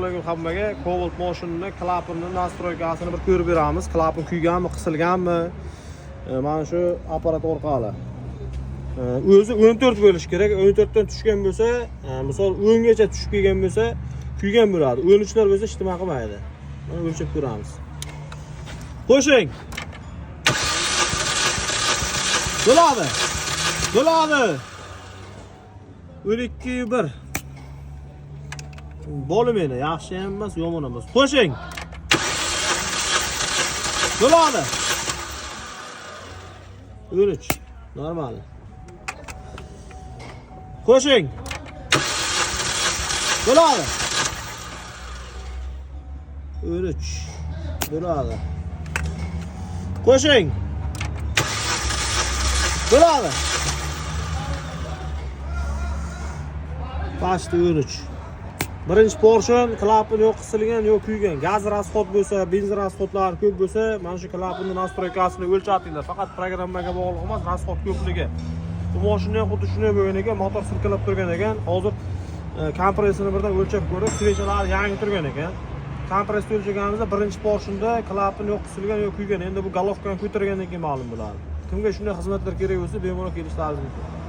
alaykum hammaga. Cobalt mashinani klapini nastroykasini bir ko'rib beramiz. Klapin kuyganmi, qisilganmi? Mana shu apparat orqali. O'zi 14 bo'lish kerak. 14 dan tushgan bo'lsa, misol 10 gacha tushib kelgan bo'lsa, kuygan bo'ladi. 13 lar bo'lsa ishtima qilmaydi. Mana o'lchab ko'ramiz. Qo'shing. Bo'ladi. Bo'ladi. 12-1. Bo'limini yaxshi ham emas, yomon emas. Qo'shing. Bo'ladi. 13. Normal. Qo'shing. Bo'ladi. 13. Bo'ladi. Qo'shing. Bo'ladi. Past 13. Birinchi portion klapin yo'q qisilgan, yo'q kuygan. Gaz rasxod bo'lsa, benzin rasxodlari ko'p bo'lsa, mana shu klapinning nastroykasini o'lchatinglar. Faqat programmaga bog'liq emas, rasxod ko'pligi. Bu mashina ham xuddi shunday bo'lgan ekan, motor sirkilib turgan ekan. Hozir kompressini birdan o'lchab ko'rib, svechalar yangi turgan ekan. Kompressni o'lchaganimizda birinchi portionda klapin yo'q qisilgan, yo'q kuygan. Endi bu golovkani ko'targandan keyin ma'lum bo'ladi. Kimga shunday xizmatlar kerak bo'lsa, bemalol kelishlaringiz mumkin.